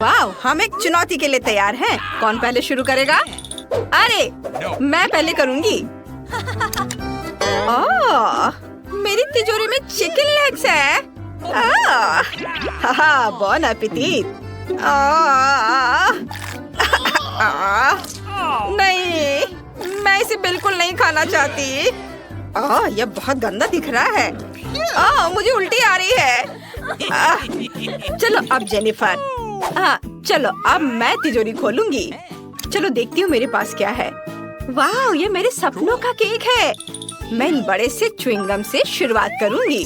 वाह, हम एक चुनौती के लिए तैयार हैं। कौन पहले शुरू करेगा? अरे मैं पहले करूंगी। मेरी तिजोरी में चिकन लेग्स है। बॉन एपेटिट। नहीं, मैं इसे बिल्कुल नहीं खाना चाहती। यह बहुत गंदा दिख रहा है। मुझे उल्टी आ रही है। चलो अब जेनिफर। चलो अब मैं तिजोरी खोलूंगी। चलो देखती हूँ मेरे पास क्या है। वाह, ये मेरे सपनों का केक है। मैं इन बड़े से च्युइंगम से शुरुआत करूंगी।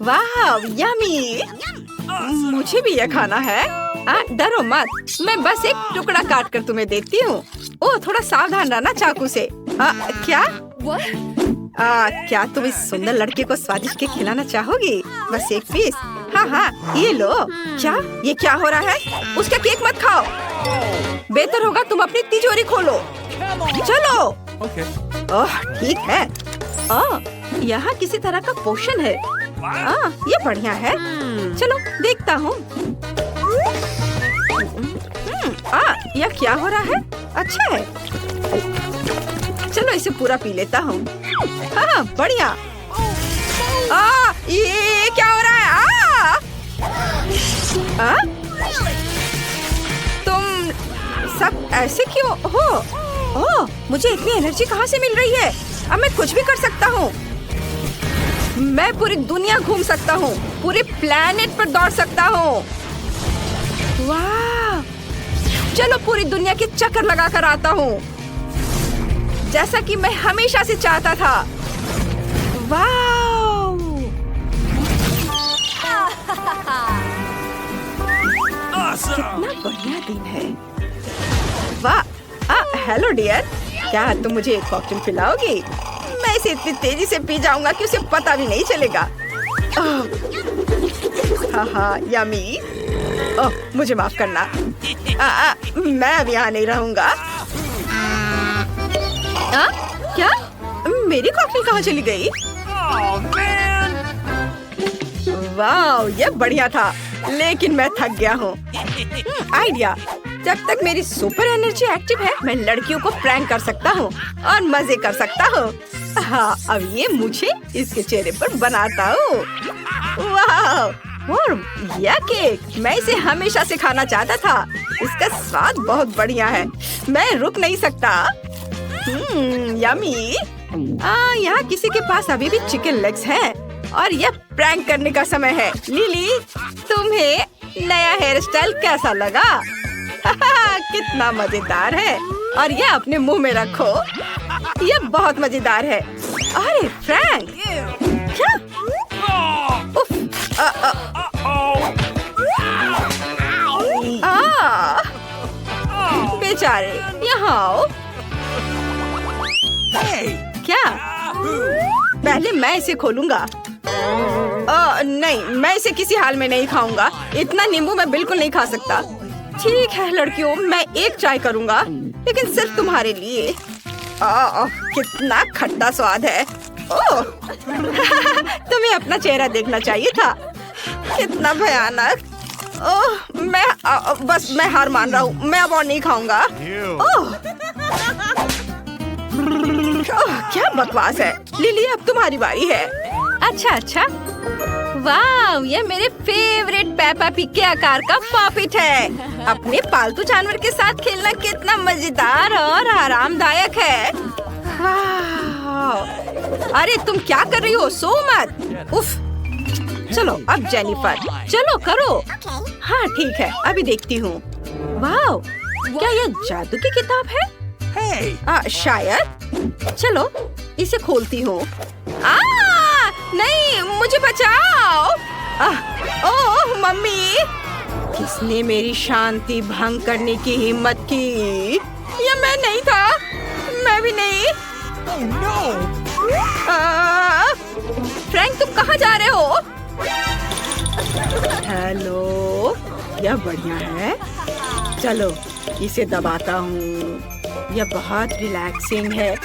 वाह, यम्मी। मुझे भी यह खाना है। डरो मत, मैं बस एक टुकड़ा काट कर तुम्हें देती हूँ। थोड़ा सावधान रहना चाकू से। क्या? क्या तुम इस सुंदर लड़के को स्वादिष्ट केक खिलाना चाहोगी? बस एक पीस। हाँ, ये लो। क्या? ये क्या हो रहा है? उसका केक मत खाओ। बेहतर होगा तुम अपनी तिजोरी खोलो। चलो। ठीक है। यहाँ किसी तरह का पोषण है। ये बढ़िया है। चलो देखता हूँ। यह क्या हो रहा है? अच्छा है। चलो इसे पूरा पी लेता हूँ। हाँ, बढ़िया। ये क्या हो रहा है? तुम सब ऐसे क्यों हो? मुझे इतनी एनर्जी कहाँ से मिल रही है? अब मैं कुछ भी कर सकता हूँ। मैं पूरी दुनिया घूम सकता हूँ, पूरे प्लेनेट पर दौड़ सकता हूँ। वाह! चलो पूरी दुनिया के चक्कर लगा कर आता हूँ, जैसा कि मैं हमेशा से चाहता था। वाह! कितना बढ़िया दिन है। वाह! हेलो डियर, क्या तुम मुझे एक कॉकटेल पिलाओगी? मैं इसे इतनी तेजी से पी जाऊंगा कि उसे पता भी नहीं चलेगा। हाँ, यम्मी। मुझे माफ करना। मैं अब यहाँ नहीं रहूंगा। क्या? मेरी कॉकटेल कहाँ चली गई? वाह, ये बढ़िया था, लेकिन मैं थक गया हूँ। आइडिया। जब तक मेरी सुपर एनर्जी एक्टिव है, मैं लड़कियों को प्रैंक कर सकता हूँ और मजे कर सकता हूँ। अब ये मुझे इसके चेहरे पर बनाता हूँ। वाह! और यह केक, मैं इसे हमेशा से खाना चाहता था। इसका स्वाद बहुत बढ़िया है। मैं रुक नहीं सकता। यम्मी। यहाँ किसी के पास अभी भी चिकन लेग्स हैं और यह प्रैंक करने का समय है। लिली, तुम्हें नया हेयर स्टाइल कैसा लगा? कितना मजेदार है। और यह अपने मुंह में रखो। यह बहुत मजेदार है। अरे फ्रैंक, क्या? उफ, बेचारे, यहाँ आओ। क्या? पहले मैं इसे खोलूंगा। नहीं, मैं इसे किसी हाल में नहीं खाऊंगा। इतना नींबू मैं बिल्कुल नहीं खा सकता। ठीक है लड़कियों, मैं एक ट्राई करूंगा, लेकिन सिर्फ तुम्हारे लिए। कितना खट्टा स्वाद है। तुम्हें अपना चेहरा देखना चाहिए था। कितना भयानक। मैं हार मान रहा हूँ। मैं अब और नहीं खाऊंगा। क्या बकवास है। लिली, अब तुम्हारी बारी है। अच्छा। वाह, ये मेरे फेवरेट पेपा पिग के आकार का पॉपिट है। अपने पालतू जानवर के साथ खेलना कितना मजेदार और आरामदायक है। वाह! अरे तुम क्या कर रही हो? सो मत। उफ! चलो अब जेनिफर, चलो करो। हाँ ठीक है, अभी देखती हूँ। वाह! क्या यह जादू की किताब है? शायद। चलो इसे खोलती हूँ। नहीं, मुझे बचाओ। ओह मम्मी, किसने मेरी शांति भंग करने की हिम्मत की? ये मैं नहीं था। मैं भी नहीं। फ्रैंक, तुम कहाँ जा रहे हो? हेलो, यह बढ़िया है। चलो इसे दबाता हूँ। यह बहुत रिलैक्सिंग है।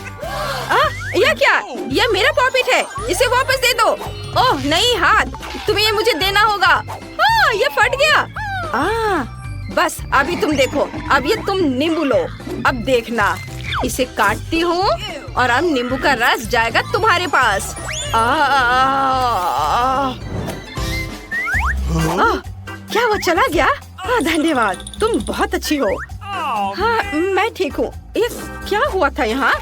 यह क्या? यह मेरा पॉपिट है। इसे वापस दे दो। ओह नहीं, हाथ, तुम्हें ये मुझे देना होगा। ये फट गया। बस अभी तुम देखो, अब ये तुम नींबू लो। अब देखना, इसे काटती हूँ और अब नींबू का रस जाएगा तुम्हारे पास। क्या वो चला गया? धन्यवाद, तुम बहुत अच्छी हो। हाँ, मैं ठीक हूँ। ये क्या हुआ था यहाँ?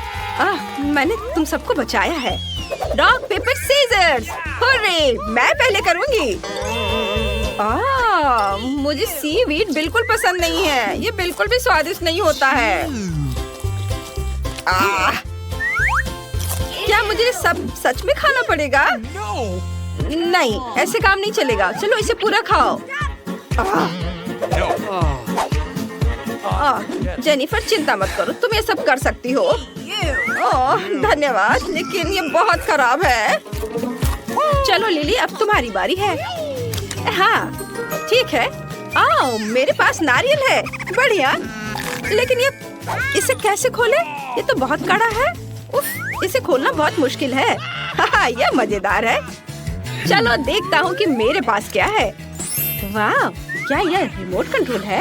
मैंने तुम सबको बचाया है। Rock paper scissors, hurray! मैं पहले करूँगी। मुझे सीवीड बिल्कुल पसंद नहीं है। ये बिल्कुल भी स्वादिष्ट नहीं होता है। क्या मुझे सब सच में खाना पड़ेगा? नहीं, ऐसे काम नहीं चलेगा। चलो इसे पूरा खाओ। जेनिफर, चिंता मत करो, तुम ये सब कर सकती हो। धन्यवाद, लेकिन ये बहुत खराब है। चलो लिली, अब तुम्हारी बारी है। हाँ ठीक है। मेरे पास नारियल है। बढ़िया, लेकिन ये इसे कैसे खोले? ये तो बहुत कड़ा है। उफ, इसे खोलना बहुत मुश्किल है। यह मजेदार है। चलो देखता हूँ कि मेरे पास क्या है। वाह, क्या यह रिमोट कंट्रोल है?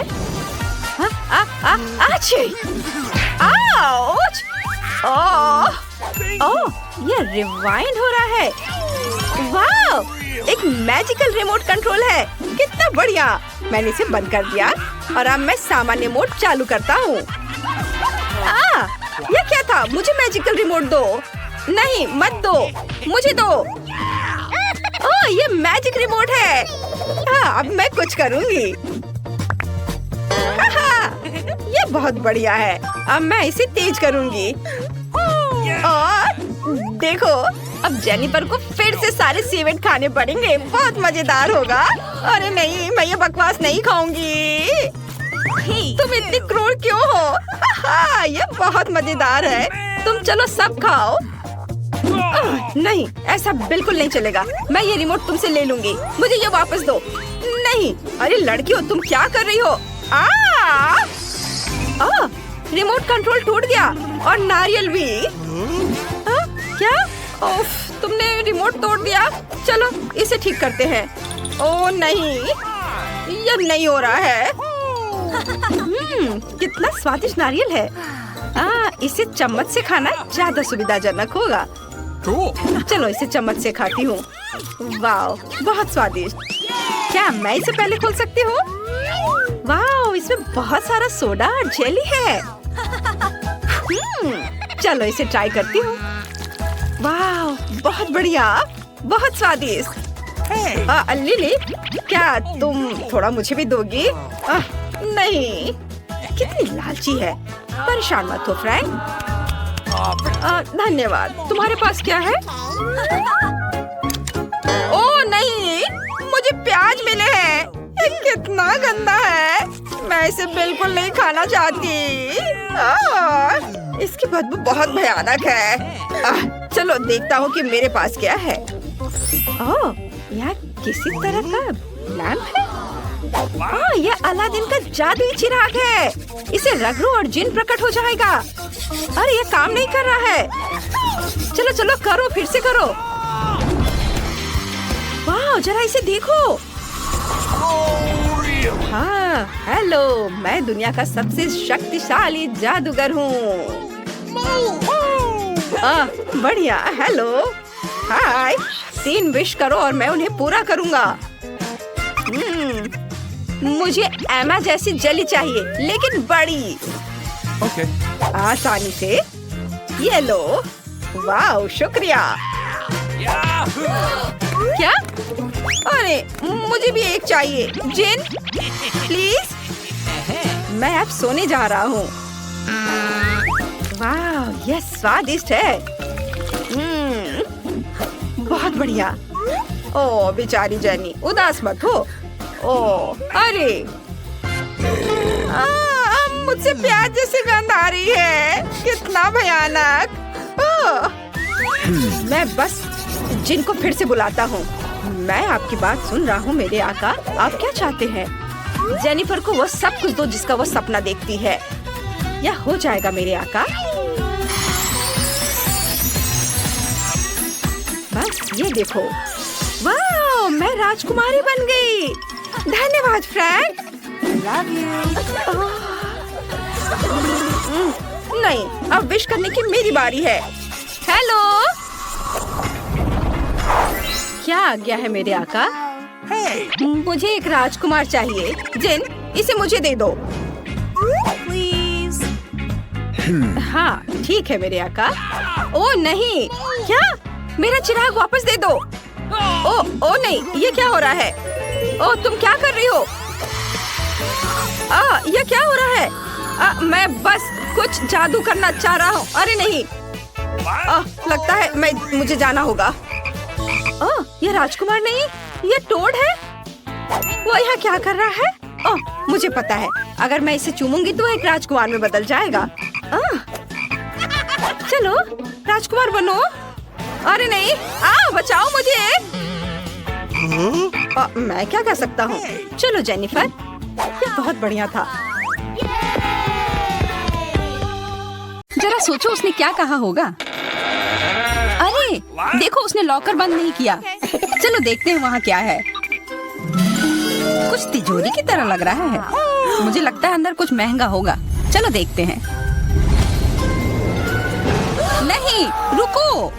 ये रिवाइंड हो रहा है। वाह, एक मैजिकल रिमोट कंट्रोल है। कितना बढ़िया। मैंने इसे बंद कर दिया और अब मैं सामान्य मोड चालू करता हूँ। ये क्या था? मुझे मैजिकल रिमोट दो। नहीं, मत दो, मुझे दो। ये मैजिक रिमोट है। अब मैं कुछ करूँगी। ये बहुत बढ़िया है। अब मैं इसे तेज करूँगी। और देखो, अब जेनिफर को फिर से सारे सीवेड खाने पड़ेंगे। बहुत मजेदार होगा। अरे नहीं, मैं ये बकवास नहीं खाऊंगी। तुम इतनी क्रूर क्यों हो? ये बहुत मजेदार है। तुम चलो सब खाओ। नहीं, ऐसा बिल्कुल नहीं चलेगा। मैं ये रिमोट तुमसे ले लूंगी। मुझे ये वापस दो। नहीं, अरे लड़कियों, तुम क्या कर रही हो? रिमोट कंट्रोल टूट गया और नारियल भी। क्या? ओफ, तुमने रिमोट तोड़ दिया। चलो इसे ठीक करते हैं। ओ नहीं, ये नहीं हो रहा है। कितना स्वादिष्ट नारियल है। इसे चम्मच से खाना ज्यादा सुविधाजनक होगा। चलो इसे चम्मच से खाती हूँ। वाह, बहुत स्वादिष्ट। क्या मैं इसे पहले खोल सकती हूँ? वाह, इसमें बहुत सारा सोडा और जेली है। चलो इसे ट्राई करती हूँ। वाह, बहुत बढ़िया, बहुत स्वादिष्ट। लिली, क्या तुम थोड़ा मुझे भी दोगी? नहीं, कितनी लालची है। परेशान मत हो फ्रैंक। धन्यवाद। तुम्हारे पास क्या है? ओ नहीं, मुझे प्याज मिले हैं। ये कितना गंदा है। मैं इसे बिल्कुल नहीं खाना चाहती। इसकी बदबू बहुत भयानक है। चलो देखता हूँ कि मेरे पास क्या है। यहाँ किसी तरह का लैंप है। यह अलादीन का जादुई चिराग है। इसे रख लो और जिन प्रकट हो जाएगा। अरे ये काम नहीं कर रहा है। चलो चलो करो, फिर से करो। वाह, जरा इसे देखो। हाँ, हेलो, मैं दुनिया का सबसे शक्तिशाली जादूगर हूँ। बढ़िया, हेलो, हाय। 3 विश करो और मैं उन्हें पूरा करूँगा। मुझे एमा जैसी जली चाहिए, लेकिन बड़ी। आसानी से। ये लो। वाह, शुक्रिया। क्या? अरे मुझे भी एक चाहिए। जिन, प्लीज। मैं अब सोने जा रहा हूँ। वाह, यह स्वादिष्ट है। बहुत बढ़िया। ओ बेचारी जेनी, उदास मत हो। ओ अरे, मुझसे प्याज जैसी गंध आ रही है। कितना भयानक। मैं बस जिन को फिर से बुलाता हूँ। मैं आपकी बात सुन रहा हूँ मेरे आका। आप क्या चाहते हैं? जेनिफर को वो सब कुछ दो जिसका वो सपना देखती है। यह हो जाएगा मेरे आका। बस ये देखो। वाह, मैं राजकुमारी बन गई। धन्यवाद फ्रैंक। नहीं, अब विश करने की मेरी बारी है। हेलो, क्या आज्ञा है मेरे आका? मुझे एक राजकुमार चाहिए। जिन, इसे मुझे दे दो। हाँ ठीक है मेरे आका। ओ नहीं, क्या? मेरा चिराग वापस दे दो। ओ नहीं, ये क्या हो रहा है? ओ तुम क्या कर रही हो? ये क्या हो रहा है? मैं बस कुछ जादू करना चाह रहा हूँ। अरे नहीं, लगता है मुझे जाना होगा। ये राजकुमार नहीं, ये टोड है। वो यहाँ क्या कर रहा है? मुझे पता है, अगर मैं इसे चूमूंगी तो एक राजकुमार में बदल जाएगा। चलो राजकुमार बनो। अरे नहीं, बचाओ मुझे। मैं क्या कर सकता हूँ? चलो जेनिफर, ये बहुत बढ़िया था। जरा सोचो उसने क्या कहा होगा। अरे देखो, उसने लॉकर बंद नहीं किया। चलो देखते हैं वहाँ क्या है। कुछ तिजोरी की तरह लग रहा है। मुझे लगता है अंदर कुछ महंगा होगा। चलो देखते हैं। नहीं, रुको।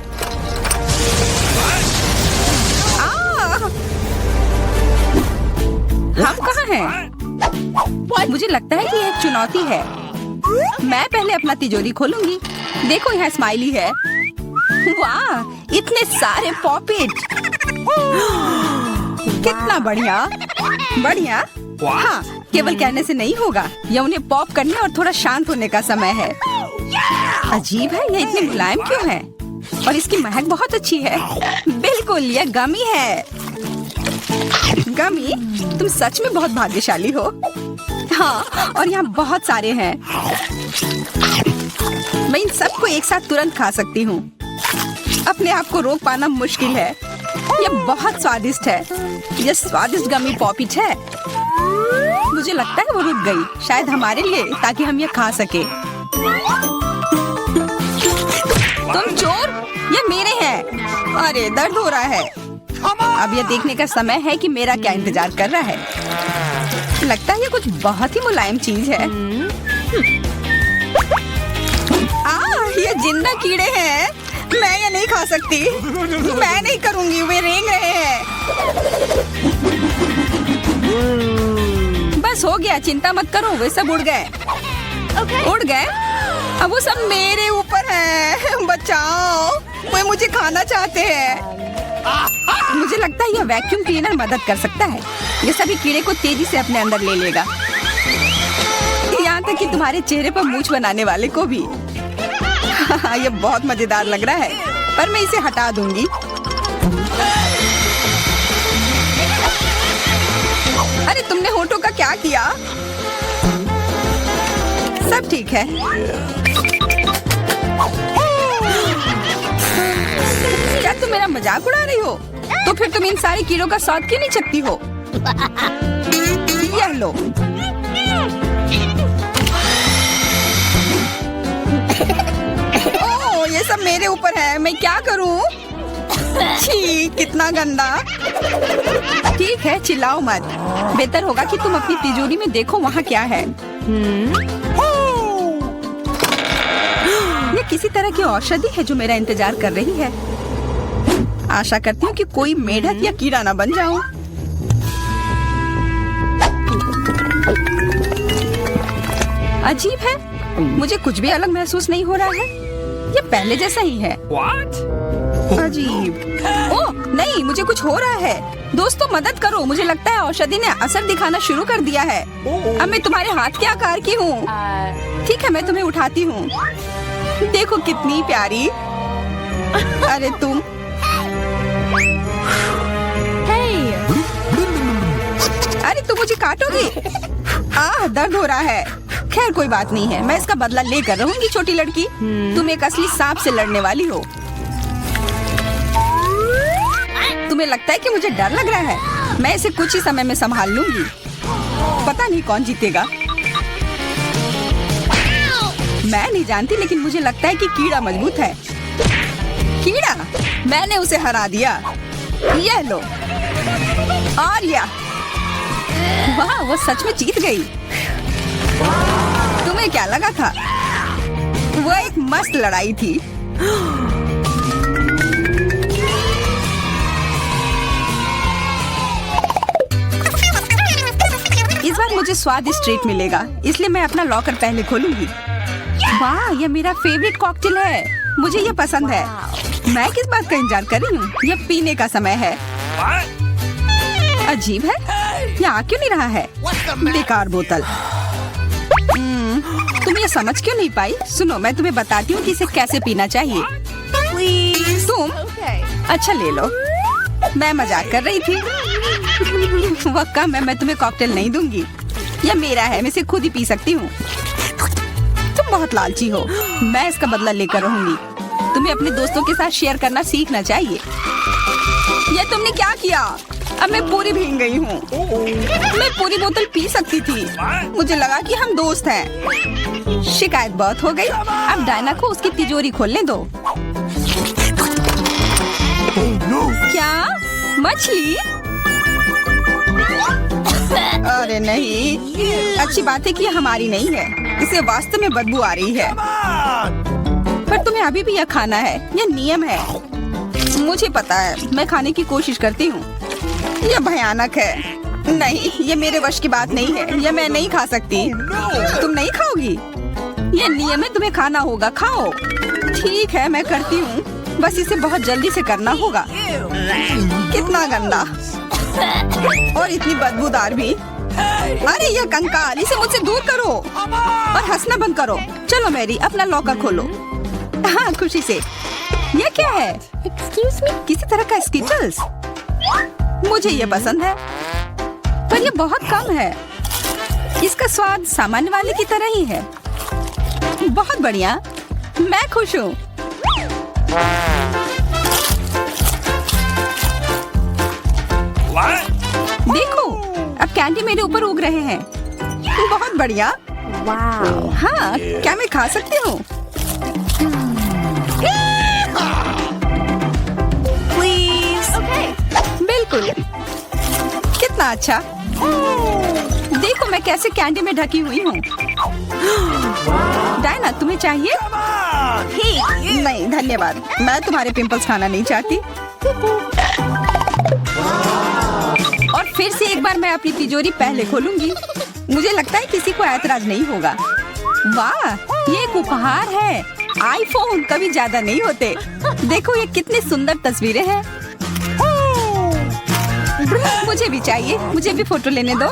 हम कहाँ हैं? मुझे लगता है कि ये एक चुनौती है। मैं पहले अपना तिजोरी खोलूंगी। देखो यहाँ स्माइली है। वाह, इतने सारे पॉपिट। कितना बढ़िया। बढ़िया। हाँ, केवल कहने से नहीं होगा। यह उन्हें पॉप करने और थोड़ा शांत होने का समय है। अजीब है, यह इतनी मुलायम क्यों है? और इसकी महक बहुत अच्छी है। बिल्कुल, यह गमी है। गमी, तुम सच में बहुत भाग्यशाली हो। हाँ, और यहाँ बहुत सारे हैं। मैं इन सबको एक साथ तुरंत खा सकती हूँ। अपने आप को रोक पाना मुश्किल है। यह बहुत स्वादिष्ट है। यह स्वादिष्ट गमी पॉपिट है। मुझे लगता है वो रुक गई, शायद हमारे लिए, ताकि हम ये खा सके। तुम चोर, ये मेरे हैं। अरे दर्द हो रहा है। अब यह देखने का समय है कि मेरा क्या इंतजार कर रहा है। लगता है ये कुछ बहुत ही मुलायम चीज है। ये जिंदा कीड़े हैं। मैं ये नहीं खा सकती। मैं नहीं करूंगी, वे रेंग रहे हैं। बस हो गया, चिंता मत करो, वे सब उड़ गए। उड़ गए? अब वो सब मेरे ऊपर है। बचाओ, वे मुझे खाना चाहते हैं। मुझे लगता है यह वैक्यूम क्लीनर मदद कर सकता है। ये सभी कीड़े को तेजी से अपने अंदर ले लेगा, यहाँ तक कि तुम्हारे चेहरे पर मूंछ बनाने वाले को भी। ये बहुत मजेदार लग रहा है, पर मैं इसे हटा दूंगी। अरे तुमने होठों का क्या किया? सब ठीक है। क्या तुम मेरा मजाक उड़ा रही हो? तो फिर तुम इन सारे कीड़ों का स्वाद क्यों नहीं चखती हो? यह लो। ओह, ये सब मेरे ऊपर है। मैं क्या करूं? छी, कितना गंदा। ठीक है, चिल्लाओ मत। बेहतर होगा कि तुम अपनी तिजोरी में देखो वहाँ क्या है। ये किसी तरह की औषधि है जो मेरा इंतजार कर रही है। आशा करती हूँ कि कोई मेढक या कीड़ा ना बन जाऊं। अजीब है, मुझे कुछ भी अलग महसूस नहीं हो रहा है। ये पहले जैसा ही है। अजीब। ओह नहीं, मुझे कुछ हो रहा है। दोस्तों मदद करो, मुझे लगता है औषधि ने असर दिखाना शुरू कर दिया है। अब मैं तुम्हारे हाथ के आकार की हूँ। ठीक है, मैं तुम्हें उठाती हूँ। देखो कितनी प्यारी। अरे तुम। अरे तुम मुझे काटोगी? दर्द हो रहा है। खैर कोई बात नहीं है, मैं इसका बदला लेकर रहूंगी। छोटी लड़की, तुम एक असली सांप से लड़ने वाली हो। तुम्हें लगता है कि मुझे डर लग रहा है? मैं इसे कुछ ही समय में संभाल लूंगी। पता नहीं कौन जीतेगा। मैं नहीं जानती, लेकिन मुझे लगता है कि कीड़ा मजबूत है। कीड़ा, मैंने उसे हरा दिया। यह लो। और या वाह, वो सच में जीत गई। तुम्हें क्या लगा था? वो एक मस्त लड़ाई थी। इस बार मुझे स्वादिष्ट ट्रीट मिलेगा, इसलिए मैं अपना लॉकर पहले खोलूंगी। वाह, ये मेरा फेवरेट कॉकटेल है, मुझे ये पसंद है। मैं किस बात का इंतजार कर रही हूँ? ये पीने का समय है। अजीब है, ये आ क्यों नहीं रहा है? बेकार बोतल। तुम ये समझ क्यों नहीं पाई? सुनो, मैं तुम्हें बताती हूँ कि इसे कैसे पीना चाहिए। तुम अच्छा ले लो, मैं मजाक कर रही थी। वक्का, मैं तुम्हें कॉकटेल नहीं दूंगी, यह मेरा है, मैं इसे खुद ही पी सकती हूँ। तुम बहुत लालची हो, मैं इसका बदला लेकर रहूंगी। तुम्हें अपने दोस्तों के साथ शेयर करना सीखना चाहिए। ये तुमने क्या किया? अब मैं पूरी भीग गई हूँ। मैं पूरी बोतल पी सकती थी, मुझे लगा कि हम दोस्त हैं। शिकायत बहुत हो गई, अब डायना को उसकी तिजोरी खोलने दो। क्या मछली? अरे नहीं, अच्छी बात है कि ये हमारी नहीं है, इसे वास्तव में बदबू आ रही है। पर तुम्हें अभी भी यह खाना है, यह नियम है। मुझे पता है, मैं खाने की कोशिश करती हूँ। यह भयानक है। नहीं, ये मेरे वश की बात नहीं है, यह मैं नहीं खा सकती। तुम नहीं खाओगी? यह नियम है, तुम्हें खाना होगा, खाओ। ठीक है, मैं करती हूँ, बस इसे बहुत जल्दी से करना होगा। कितना गंदा और इतनी बदबूदार भी। अरे यह कंकाल, इसे मुझसे दूर करो और हंसना बंद करो। चलो मैरी, अपना लॉकर खोलो। हाँ, खुशी से। यह क्या है? एक्सक्यूज मी, किसी तरह का स्किटल्स। मुझे ये पसंद है, पर ये बहुत कम है। इसका स्वाद सामान्य वाले की तरह ही है। बहुत बढ़िया, मैं खुश हूँ। देखो, अब कैंडी मेरे ऊपर उग रहे हैं। बहुत बढ़िया। हाँ, क्या मैं खा सकती हूँ? बिल्कुल, कितना अच्छा। देखो मैं कैसे कैंडी में ढकी हुई हूँ। डायना, तुम्हें चाहिए? नहीं धन्यवाद, मैं तुम्हारे पिंपल्स खाना नहीं चाहती। और फिर से एक बार मैं अपनी तिजोरी पहले खोलूंगी। मुझे लगता है किसी को ऐतराज नहीं होगा। वाह, ये एक उपहार है। आईफोन कभी ज्यादा नहीं होते। देखो ये कितनी सुंदर तस्वीरें हैं। मुझे भी चाहिए, मुझे भी फोटो लेने दो।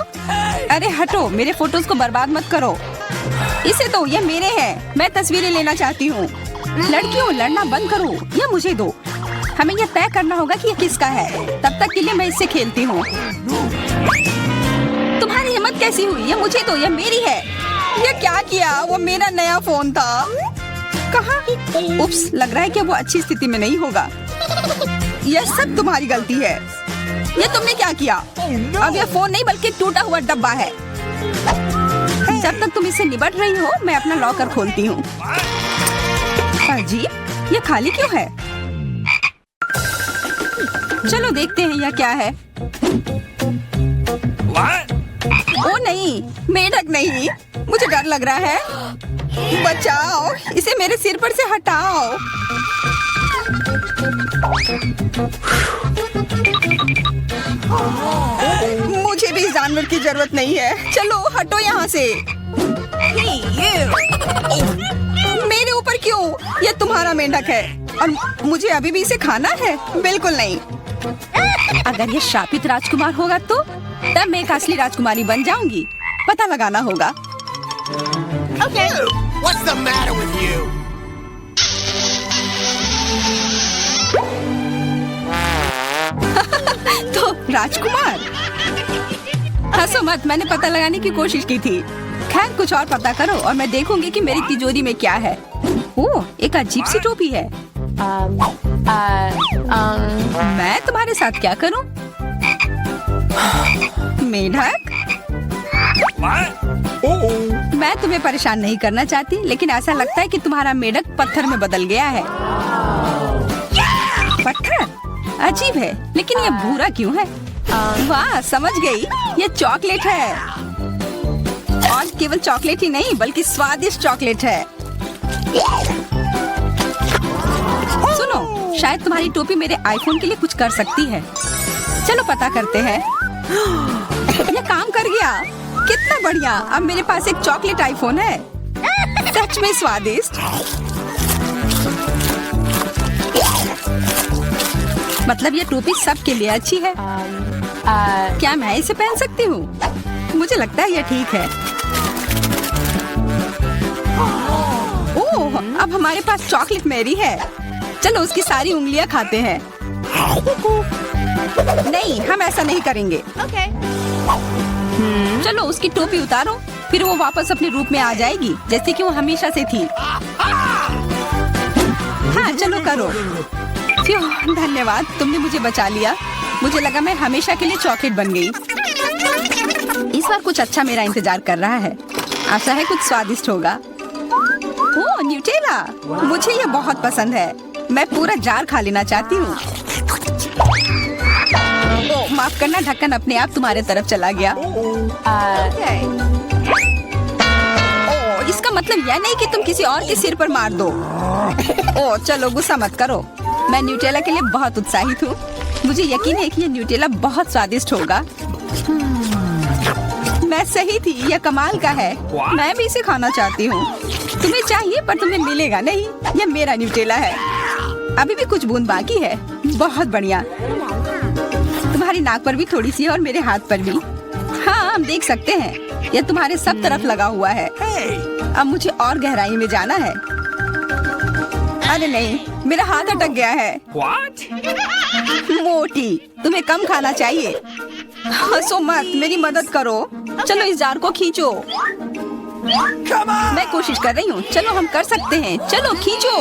अरे हटो, मेरे फोटोज को बर्बाद मत करो। इसे दो, ये मेरे हैं, मैं तस्वीरें लेना चाहती हूँ। लड़कियों, लड़ना बंद करो, ये मुझे दो। हमें यह तय करना होगा कि ये किसका है। तब तक के लिए मैं इससे खेलती हूँ। तुम्हारी हिम्मत कैसी हुई? ये मुझे दो, ये मेरी है। ये क्या किया? वो मेरा नया फोन था। कहाँ? उप्स, लग रहा है कि वो अच्छी स्थिति में नहीं होगा। यह सब तुम्हारी गलती है। ये तुमने क्या किया? अब यह फोन नहीं बल्कि टूटा हुआ डब्बा है। जब तक तुम इससे निपट रही हो, मैं अपना लॉकर खोलती हूँ। अजीब, ये खाली क्यों है? चलो देखते हैं यह क्या है। ओ नहीं, मेढक नहीं, मुझे डर लग रहा है। बचाओ, इसे मेरे सिर पर से हटाओ। मुझे भी इस जानवर की जरूरत नहीं है। चलो हटो यहाँ से। मेरे ऊपर क्यों? ये तुम्हारा मेंढक है और मुझे अभी भी इसे खाना है? बिल्कुल नहीं। अगर ये शापित राजकुमार होगा तो तब मैं एक असली राजकुमारी बन जाऊंगी। पता लगाना होगा। Okay. What's the matter with you? तो राजकुमार, हंसो मत, मैंने पता लगाने की कोशिश की थी। खैर कुछ और पता करो और मैं देखूंगी कि मेरी तिजोरी में क्या है। ओह, एक अजीब सी टोपी है। मैं तुम्हारे साथ क्या करूं? मेढक, मैं तुम्हें परेशान नहीं करना चाहती, लेकिन ऐसा लगता है कि तुम्हारा मेढक पत्थर में बदल गया है। पत्थर? अजीब है, लेकिन ये भूरा क्यों है? वाह, समझ गई। ये चॉकलेट है और केवल चॉकलेट ही नहीं बल्कि स्वादिष्ट चॉकलेट है। सुनो, शायद तुम्हारी टोपी मेरे आईफोन के लिए कुछ कर सकती है। चलो पता करते हैं। ये काम कर गया, कितना बढ़िया। अब मेरे पास एक चॉकलेट आईफोन है। सच में स्वादिष्ट। मतलब ये टोपी सबके लिए अच्छी है। क्या मैं इसे पहन सकती हूँ? मुझे लगता है ये ठीक है। ओह, अब हमारे पास चॉकलेट मैरी है। चलो उसकी सारी उंगलियां खाते हैं। नहीं, हम ऐसा नहीं करेंगे। चलो उसकी टोपी उतारो, फिर वो वापस अपने रूप में आ जाएगी जैसे कि वो हमेशा से थी। हाँ चलो करो। क्यों, धन्यवाद, तुमने मुझे बचा लिया। मुझे लगा मैं हमेशा के लिए चॉकलेट बन गई। इस बार कुछ अच्छा मेरा इंतजार कर रहा है। आशा है कुछ स्वादिष्ट होगा। ओह, न्यूटेला, मुझे ये बहुत पसंद है। मैं पूरा जार खा लेना चाहती हूँ। ओह, माफ करना, ढक्कन अपने आप तुम्हारे तरफ चला गया। ओह, इसका मतलब यह नहीं कि तुम किसी और के सिर पर मार दो। ओह, चलो गुस्सा मत करो। मैं न्यूटेला के लिए बहुत उत्साहित हूँ। मुझे यकीन है कि ये न्यूटेला बहुत स्वादिष्ट होगा। मैं सही थी, यह कमाल का है। मैं भी इसे खाना चाहती हूँ। तुम्हें चाहिए पर तुम्हें मिलेगा नहीं। यह मेरा न्यूटेला है। अभी भी कुछ बूंद बाकी है। बहुत बढ़िया। तुम्हारी नाक पर भी थोड़ी सी और मेरे हाथ पर भी। हाँ, हम देख सकते हैं। यह तुम्हारे सब तरफ लगा हुआ है। अब मुझे और गहराई में जाना है। अरे नहीं, मेरा हाथ अटक गया है। मोटी, तुम्हें कम खाना चाहिए। हंसो मत, मेरी मदद करो। चलो इस जार को खींचो। मैं कोशिश कर रही हूँ। चलो हम कर सकते हैं। चलो खींचो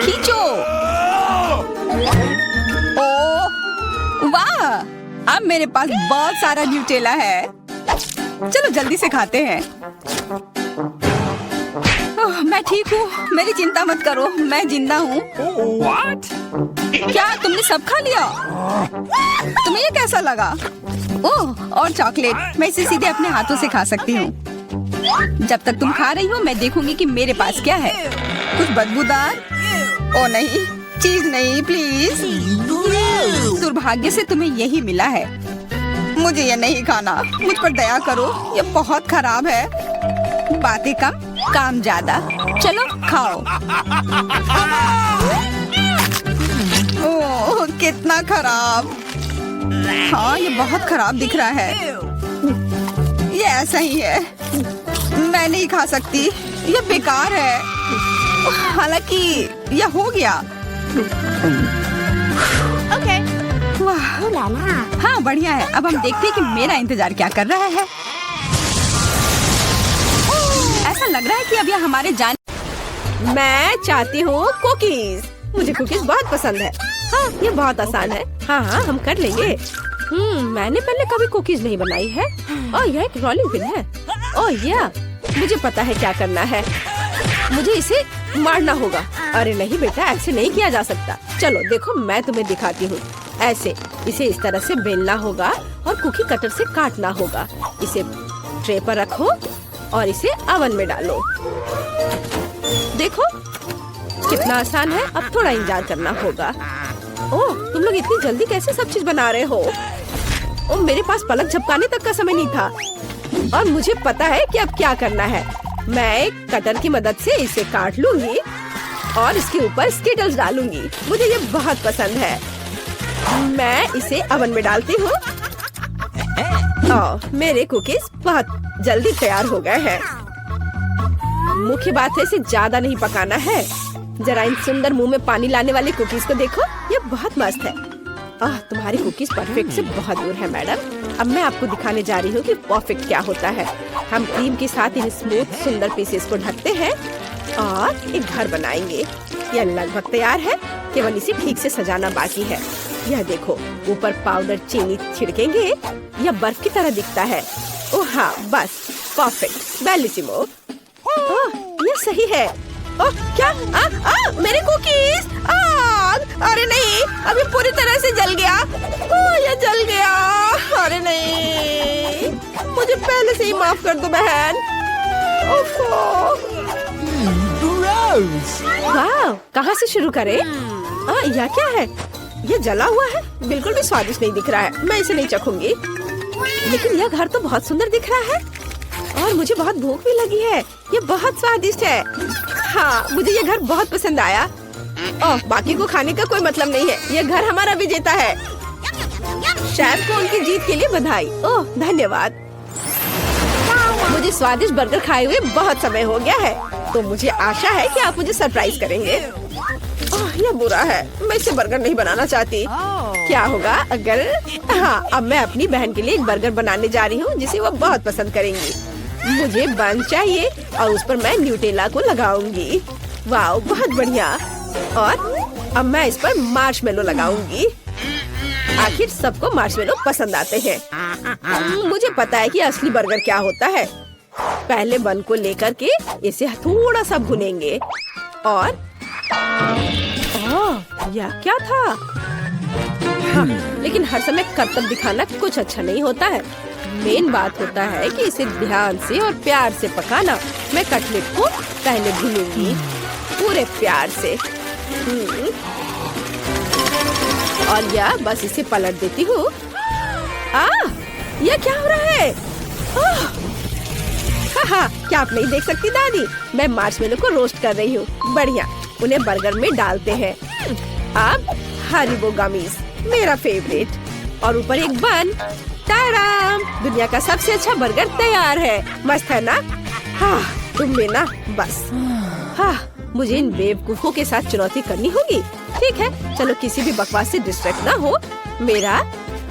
खींचो। ओह वाह, अब मेरे पास बहुत सारा न्यूटेला है। चलो जल्दी से खाते हैं। ओह, मैं ठीक हूँ, मेरी चिंता मत करो, मैं जिंदा हूँ। क्या तुमने सब खा लिया? तुम्हें ये कैसा लगा? ओह, और चॉकलेट, मैं इसे सीधे अपने हाथों से खा सकती हूँ। जब तक तुम खा रही हो मैं देखूंगी कि मेरे पास क्या है। कुछ बदबूदार? ओ नहीं, चीज नहीं प्लीज। दुर्भाग्य से तुम्हें यही मिला है। मुझे ये नहीं खाना, मुझ पर दया करो, ये बहुत खराब है। बातें कम, काम ज्यादा। चलो खाओ। ओह कितना खराब। हाँ, ये बहुत खराब दिख रहा है। ये ऐसा ही है, मैं नहीं खा सकती, ये बेकार है। हालांकि यह हो गया। वाह, हाँ बढ़िया है। अब हम देखते हैं कि मेरा इंतजार क्या कर रहा है। ऐसा लग रहा है कि अब यह हमारे मैं चाहती हूँ कुकीज। मुझे कुकीज बहुत पसंद है। हाँ, ये बहुत आसान है। हाँ हाँ, हम कर लेंगे। मैंने पहले कभी कुकीज नहीं बनाई है। और यह एक रोलिंग पिन है। ओह या, मुझे पता है क्या करना है। मुझे इसे मारना होगा। अरे नहीं बेटा, ऐसे नहीं किया जा सकता। चलो देखो, मैं तुम्हें दिखाती हूँ। ऐसे इसे इस तरह से बेलना होगा और कुकी कटर से काटना होगा। इसे ट्रे पर रखो और इसे ओवन में डालो। देखो कितना आसान है। अब थोड़ा इंतजार करना होगा। ओह, तुम लोग इतनी जल्दी कैसे सब चीज बना रहे हो? ओह, मेरे पास पलक झपकाने तक का समय नहीं था। और मुझे पता है कि अब क्या करना है। मैं एक कटर की मदद से इसे काट लूंगी और इसके ऊपर स्किटल्स डालूंगी। मुझे ये बहुत पसंद है। मैं इसे ओवन में डालती हूँ। ओह, मेरे कुकीज बहुत जल्दी तैयार हो गए हैं। मुख्य बात है, इसे ज्यादा नहीं पकाना है। जरा इन सुंदर मुंह में पानी लाने वाले कुकीज को देखो, ये बहुत मस्त है। तुम्हारी कुकीज परफेक्ट से बहुत दूर है मैडम। अब मैं आपको दिखाने जा रही हूँ कि परफेक्ट क्या होता है। हम क्रीम के साथ इन स्मूथ सुंदर पीसेस को ढकते हैं और एक घर बनाएंगे। यह लगभग तैयार है, केवल इसे ठीक से सजाना बाकी है। यह देखो, ऊपर पाउडर चीनी छिड़केंगे, यह बर्फ की तरह दिखता है। ओह हाँ, बस परफेक्ट, बेलिसिमो। यह सही है। क्या? मेरे कुकीज! आग! अरे नहीं, अभी पूरी तरह से जल गया। ये जल गया। अरे नहीं, मुझे पहले से ही माफ कर दो बहन। Gross. वाह, कहाँ से शुरू करें? यह क्या है? ये जला हुआ है, बिल्कुल भी स्वादिष्ट नहीं दिख रहा है। मैं इसे नहीं चखूंगी। लेकिन यह घर तो बहुत सुंदर दिख रहा है और मुझे बहुत भूख भी लगी है। ये बहुत स्वादिष्ट है। हाँ, मुझे ये घर बहुत पसंद आया। ओह, बाकी को खाने का कोई मतलब नहीं है। ये घर हमारा विजेता है। शेफ को उनकी जीत के लिए बधाई। ओह, धन्यवाद। मुझे स्वादिष्ट बर्गर खाए हुए बहुत समय हो गया है, तो मुझे आशा है कि आप मुझे सरप्राइज करेंगे। यह बुरा है, मैं इसे बर्गर नहीं बनाना चाहती। क्या होगा अगर अब मैं अपनी बहन के लिए एक बर्गर बनाने जा रही हूँ जिसे वो बहुत पसंद करेंगी। मुझे बन चाहिए और उस पर मैं न्यूटेला को लगाऊंगी। वाह, बहुत बढ़िया। और अब मैं इस पर मार्शमेलो लगाऊंगी। आखिर सबको मार्शमेलो पसंद आते हैं। मुझे पता है कि असली बर्गर क्या होता है। पहले बन को लेकर के इसे थोड़ा सा भुनेंगे और यह क्या था? लेकिन हर समय करतब दिखाना कुछ अच्छा नहीं होता है। मेन बात होता है कि इसे ध्यान से और प्यार से पकाना। मैं कटलेट को पहले भूनूंगी पूरे प्यार से। और यह बस इसे पलट देती हूँ। यह क्या हो रहा है? क्या आप नहीं देख सकती दादी? मैं मार्शमेलो को रोस्ट कर रही हूँ। बढ़िया, उन्हें बर्गर में डालते हैं। अब हरीबो गमीज, मेरा फेवरेट। और ऊपर एक बन। टाडाम! दुनिया का सबसे अच्छा बर्गर तैयार है। मस्त है ना? तुम भी ना बस। मुझे इन बेवकूफों के साथ चुनौती करनी होगी। ठीक है, चलो किसी भी बकवास से डिस्ट्रैक्ट ना हो। मेरा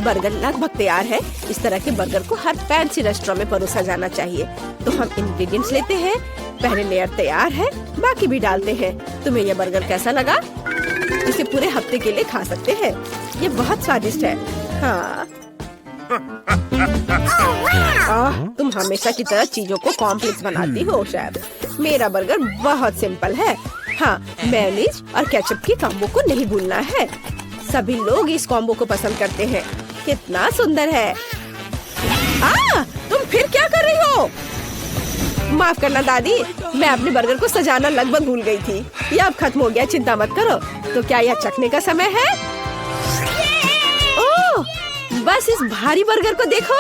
बर्गर लगभग तैयार है। इस तरह के बर्गर को हर फैंसी रेस्टोरेंट में परोसा जाना चाहिए। तो हम इंग्रेडिएंट्स लेते हैं। पहले लेयर तैयार है, बाकी भी डालते हैं। तुम्हें यह बर्गर कैसा लगा? इसे पूरे हफ्ते के लिए खा सकते हैं। ये बहुत स्वादिष्ट है। हाँ। तुम हमेशा की तरह चीजों को कॉम्प्लेक्स बनाती हो शेफ। मेरा बर्गर बहुत सिंपल है। हाँ, मेयोनीज और केचप की कॉम्बो को नहीं भूलना है। सभी लोग इस कॉम्बो को पसंद करते हैं। कितना सुंदर है। तुम फिर क्या कर रही हो? माफ करना दादी, मैं अपने बर्गर को सजाना लगभग भूल गई थी। ये अब खत्म हो गया, चिंता मत करो। तो क्या यह चखने का समय है? ओह, बस इस भारी बर्गर को देखो।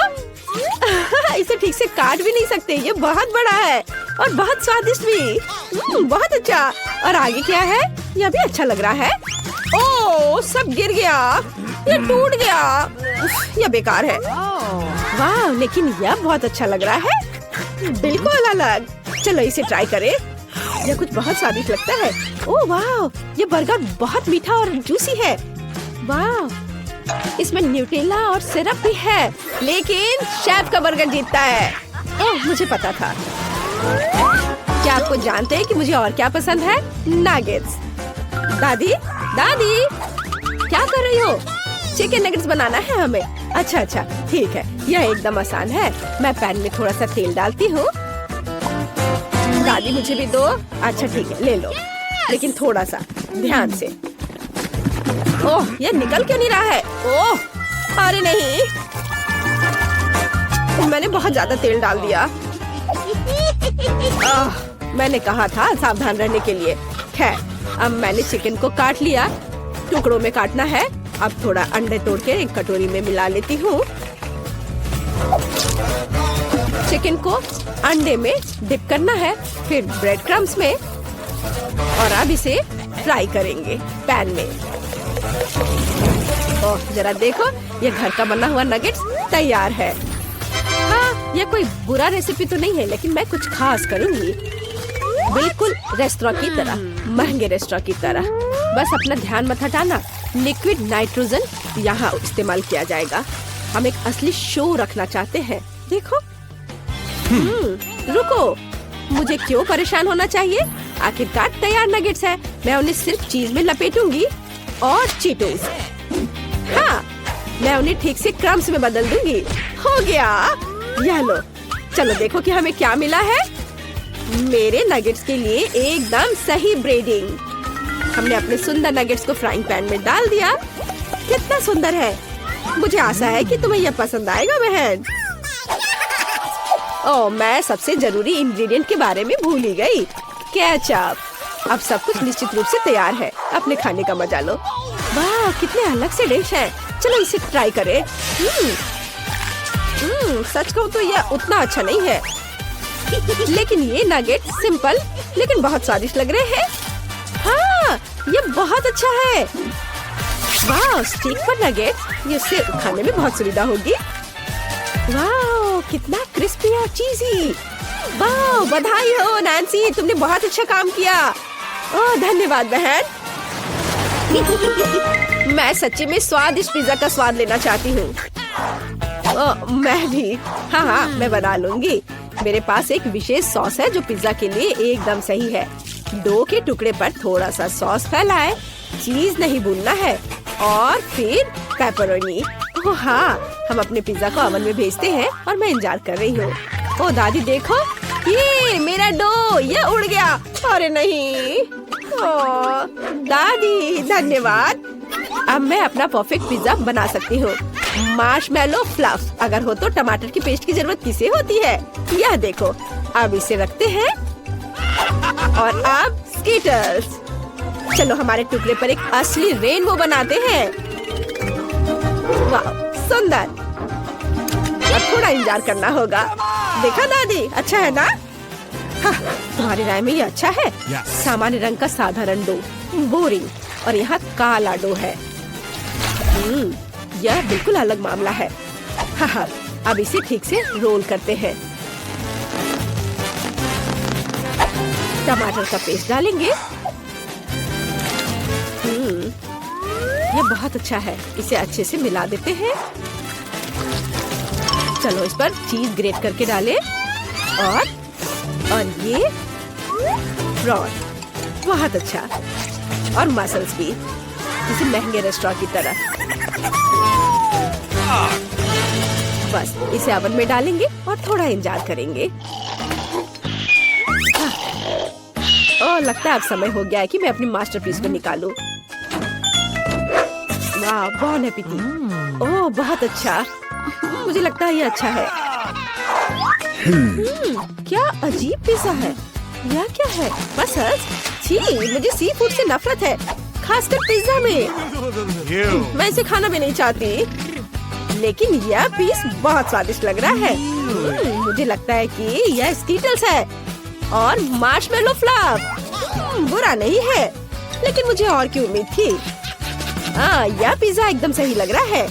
इसे ठीक से काट भी नहीं सकते। ये बहुत बड़ा है और बहुत स्वादिष्ट भी। बहुत अच्छा। और आगे क्या है? यह भी अच्छा लग रहा है। ओह, सब गिर गया। ये टूट गया। यह बेकार है। वाह, लेकिन यह बहुत अच्छा लग रहा है। बिल्कुल अलग। चलो इसे ट्राई करें। यह कुछ बहुत स्वादिष्ट लगता है। ओह वाह, ये बर्गर बहुत मीठा और जूसी है। वाह, इसमें न्यूटेला और सिरप भी है। लेकिन शेफ का बर्गर जीतता है। ओह, मुझे पता था। क्या आपको जानते हैं कि मुझे और क्या पसंद है? नगेट्स। दादी, दादी, क्या कर रही हो? चिकन नगेट्स बनाना है हमें। अच्छा, ठीक है। यह एकदम आसान है। मैं पैन में थोड़ा सा तेल डालती हूँ। दादी, मुझे भी दो। अच्छा ठीक है, ले लो, लेकिन थोड़ा सा ध्यान से। ओह, ये निकल क्यों नहीं रहा है? ओह, अरे नहीं, मैंने बहुत ज्यादा तेल डाल दिया। मैंने कहा था सावधान रहने के लिए। खैर, अब मैंने चिकन को काट लिया। टुकड़ों में काटना है। अब थोड़ा अंडे तोड़ के एक कटोरी में मिला लेती हूँ। चिकन को अंडे में डिप करना है, फिर ब्रेड क्रम्स में, और अब इसे फ्राई करेंगे पैन में। ओह, जरा देखो, ये घर का बना हुआ नगेट्स तैयार है। हाँ, ये कोई बुरा रेसिपी तो नहीं है, लेकिन मैं कुछ खास करूंगी। बिल्कुल रेस्टोरेंट की तरह, महंगे रेस्टोरेंट की तरह। बस अपना ध्यान मत हटाना। लिक्विड नाइट्रोजन यहाँ इस्तेमाल किया जाएगा। हम एक असली शो रखना चाहते हैं। देखो। रुको, मुझे क्यों परेशान होना चाहिए? आखिरकार तैयार नगेट्स है। मैं उन्हें सिर्फ चीज में लपेटूंगी और चीटोस। हाँ, मैं उन्हें ठीक से क्रम्स में बदल दूंगी। हो गया। यह लो, चलो देखो कि हमें क्या मिला है। मेरे नगेट्स के लिए एकदम सही ब्रेडिंग। हमने अपने सुंदर नगेट्स को फ्राइंग पैन में डाल दिया। कितना सुंदर है। मुझे आशा है कि तुम्हें यह पसंद आएगा बहन। ओह, मैं सबसे जरूरी इंग्रेडिएंट के बारे में भूल ही गई, केचप। अब सब कुछ निश्चित रूप से तैयार है। अपने खाने का मजा लो। वाह, कितने अलग से डिश है। चलो इसे ट्राई करें। सच कहूँ तो यह उतना अच्छा नहीं है, लेकिन ये नगेट सिंपल लेकिन बहुत स्वादिष्ट लग रहे हैं। हाँ, ये बहुत अच्छा है। वाह, स्टिक पर नगेट, इससे खाने में बहुत सुविधा होगी। वाह, कितना क्रिस्पी और चीज़ी। वाह, बधाई हो नैन्सी, तुमने बहुत अच्छा काम किया। ओह, धन्यवाद बहन। मैं सच्ची में स्वादिष्ट पिज्जा का स्वाद लेना चाहती हूँ। मैं भी। हाँ, मैं बना लूंगी। मेरे पास एक विशेष सॉस है जो पिज्जा के लिए एकदम सही है। डो के टुकड़े पर थोड़ा सा सॉस फैलाए, चीज नहीं भूनना है, और फिर पेपरोनी। ओह हाँ, हम अपने पिज्जा को ओवन में भेजते हैं और मैं इंतजार कर रही हूँ। ओ दादी देखो, ये मेरा डो ये उड़ गया। अरे नहीं। ओह दादी, धन्यवाद। अब मैं अपना परफेक्ट पिज्जा बना सकती हूँ। मार्शमैलो फ्लफ, अगर हो तो टमाटर की पेस्ट की जरूरत किसे होती है। यह देखो, अब इसे रखते हैं और अब स्कीटर्स। चलो हमारे टुकड़े पर एक असली रेनबो बनाते हैं। वाह, सुंदर। अब थोड़ा इंतजार करना होगा। देखा दादी, अच्छा है ना? हाँ, तुम्हारी राय में ये अच्छा है? सामान्य रंग का साधारण डो, बोरिंग, और यहाँ काला डो है। यह बिल्कुल अलग मामला है। हाँ, अब इसे ठीक से रोल करते हैं। टमाटर का पेस्ट डालेंगे। यह बहुत अच्छा है। इसे अच्छे से मिला देते हैं। चलो इस पर चीज ग्रेट करके डालें, और ये प्रॉन, बहुत अच्छा, और मसल्स भी, जैसे महंगे रेस्टोरेंट की तरह। बस इसे ओवन में डालेंगे और थोड़ा इंतजार करेंगे। ओह, लगता है अब समय हो गया है कि मैं अपनी मास्टरपीस को निकालूं। वाह, बहुत एपिटी। ओह, बहुत अच्छा। मुझे लगता है ये अच्छा है। क्या अजीब पिज्जा है। यह क्या है? मसल्स? छी, मुझे सी फूड से नफरत है, खासकर पिज्जा में। मैं इसे खाना भी नहीं चाहती, लेकिन यह पीस बहुत स्वादिष्ट लग रहा है। मुझे लगता है कि यह स्कीटल्स है और मार्शमैलो फ्लफ। बुरा नहीं है, लेकिन मुझे और की उम्मीद थी। यह पिज्जा एकदम सही लग रहा है।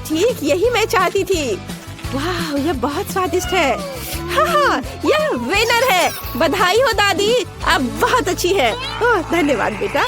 ठीक यही मैं चाहती थी। वाह, यह बहुत स्वादिष्ट है। हाँ, यह विनर है। बधाई हो दादी, आप बहुत अच्छी है। धन्यवाद बेटा।